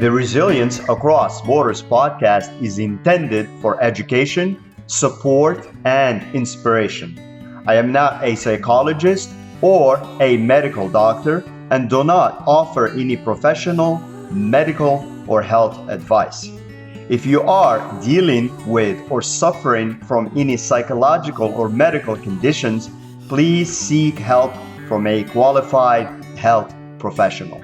The Resilience Across Borders podcast is intended for education, support, and inspiration. I am not a psychologist or a medical doctor and do not offer any professional, medical, or health advice. If you are dealing with or suffering from any psychological or medical conditions, please seek help from a qualified health professional.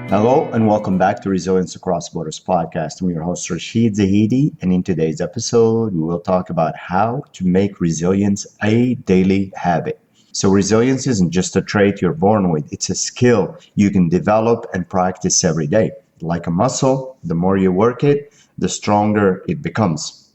Hello and welcome back to Resilience Across Borders podcast. I'm your host Rachid, and in today's episode, we will talk about how to make resilience a daily habit. So resilience isn't just a trait you're born with, it's a skill you can develop and practice every day. Like a muscle, the more you work it, the stronger it becomes.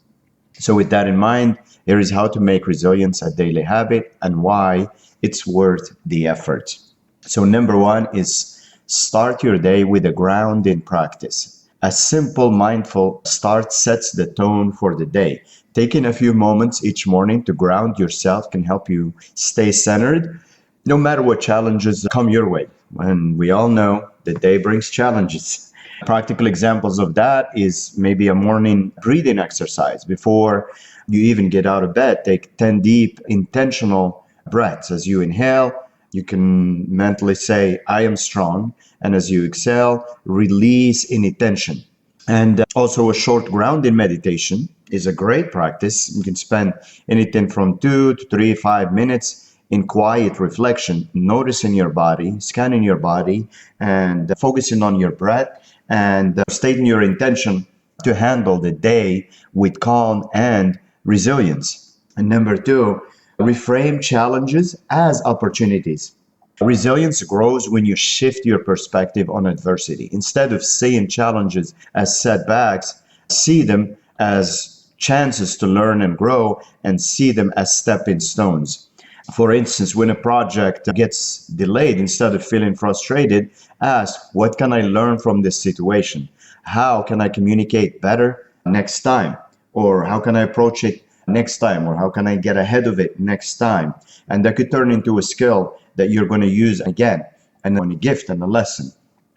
So with that in mind, here is how to make resilience a daily habit and why it's worth the effort. So number one is start your day with a grounding practice. A simple mindful start sets the tone for the day. Taking a few moments each morning to ground yourself can help you stay centered no matter what challenges come your way. And we all know the day brings challenges. Practical examples of that is maybe a morning breathing exercise. Before you even get out of bed, take 10 deep, intentional breaths. As you inhale, you can mentally say, I am strong. And as you exhale, release any tension. And also a short grounding meditation is a great practice. You can spend anything from 2 to 3, 5 minutes in quiet reflection, noticing your body, scanning your body, and focusing on your breath and stating your intention to handle the day with calm and resilience. And number two, reframe challenges as opportunities. Resilience grows when you shift your perspective on adversity. Instead of seeing challenges as setbacks, see them as chances to learn and grow and see them as stepping stones. For instance, when a project gets delayed, instead of feeling frustrated, ask, what can I learn from this situation? How can I communicate better next time? Or how can I approach it next time? Or how can I get ahead of it next time? And that could turn into a skill that you're going to use again, and on a gift and a lesson.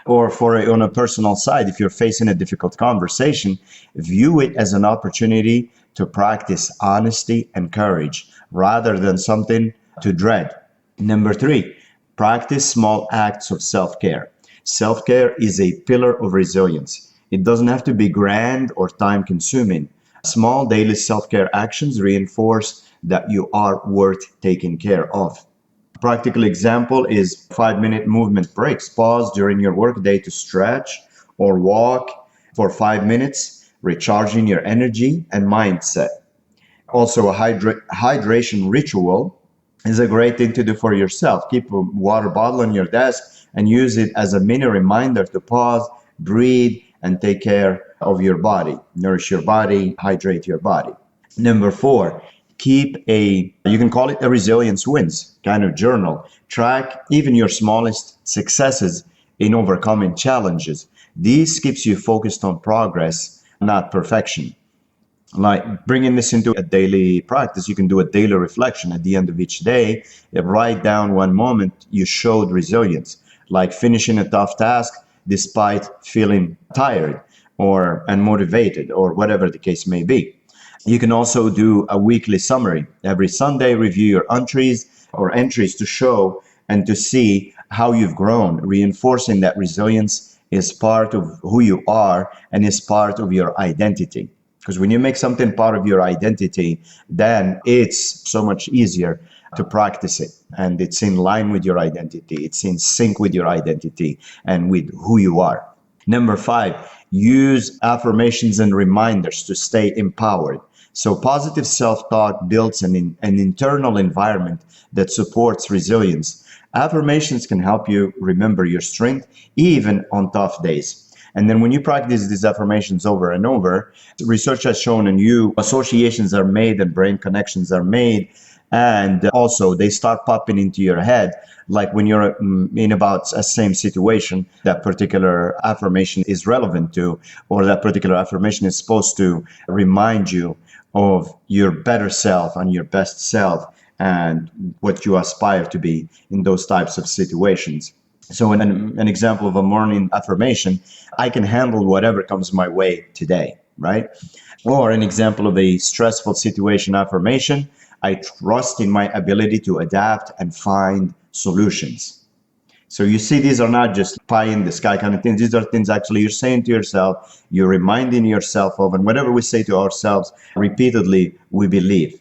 Or on a personal side, if you're facing a difficult conversation, view it as an opportunity to practice honesty and courage rather than something to dread. Number three, practice small acts of self-care. Self-care is a pillar of resilience. It doesn't have to be grand or time-consuming. Small daily self-care actions reinforce that you are worth taking care of. A practical example is 5-minute movement breaks. Pause during your workday to stretch or walk for 5 minutes, recharging your energy and mindset. Also, a hydration ritual is a great thing to do for yourself. Keep a water bottle on your desk and use it as a mini reminder to pause, breathe, and take care of your body. Nourish your body, hydrate your body. Number four, you can call it a resilience wins kind of journal. Track even your smallest successes in overcoming challenges. This keeps you focused on progress, not perfection. Like bringing this into a daily practice, you can do a daily reflection at the end of each day. Write down one moment you showed resilience, like finishing a tough task despite feeling tired or unmotivated or whatever the case may be. You can also do a weekly summary. Every Sunday, review your entries to show and to see how you've grown, reinforcing that resilience is part of who you are and is part of your identity. Because when you make something part of your identity, then it's so much easier to practice it. And it's in line with your identity. It's in sync with your identity and with who you are. Number five, use affirmations and reminders to stay empowered. So positive self-talk builds an internal environment that supports resilience. Affirmations can help you remember your strength even on tough days. And then when you practice these affirmations over and over, research has shown associations are made and brain connections are made. And also they start popping into your head, like when you're in about a same situation, that particular affirmation is relevant to, or that particular affirmation is supposed to remind you of your better self and your best self and what you aspire to be in those types of situations. So an example of a morning affirmation, I can handle whatever comes my way today, right? Or an example of a stressful situation affirmation, I trust in my ability to adapt and find solutions. So you see, these are not just pie in the sky kind of things. These are things actually you're saying to yourself, you're reminding yourself of, and whatever we say to ourselves repeatedly, we believe.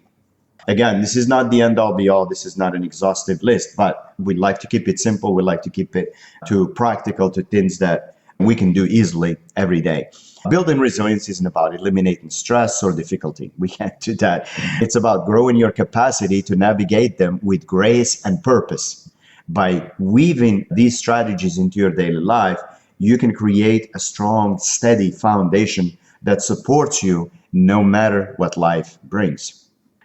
Again, this is not the end all be all. This is not an exhaustive list, but we like to keep it simple. We like to keep it to practical, to things that we can do easily every day. Building resilience isn't about eliminating stress or difficulty. We can't do that. It's about growing your capacity to navigate them with grace and purpose. By weaving these strategies into your daily life, you can create a strong, steady foundation that supports you no matter what life brings.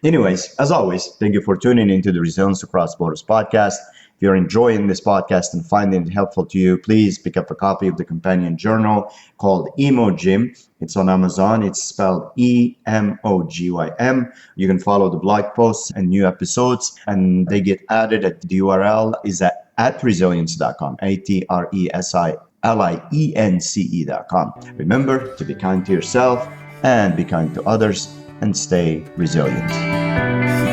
Anyways, as always, thank you for tuning into the Resilience Across Borders podcast. If you're enjoying this podcast and finding it helpful to you, please pick up a copy of the companion journal called Emogym. It's on Amazon. It's spelled Emogym. You can follow the blog posts and new episodes, and they get added at the URL is at resilience.com, ATRESILIENCE.com. Remember to be kind to yourself and be kind to others and stay resilient.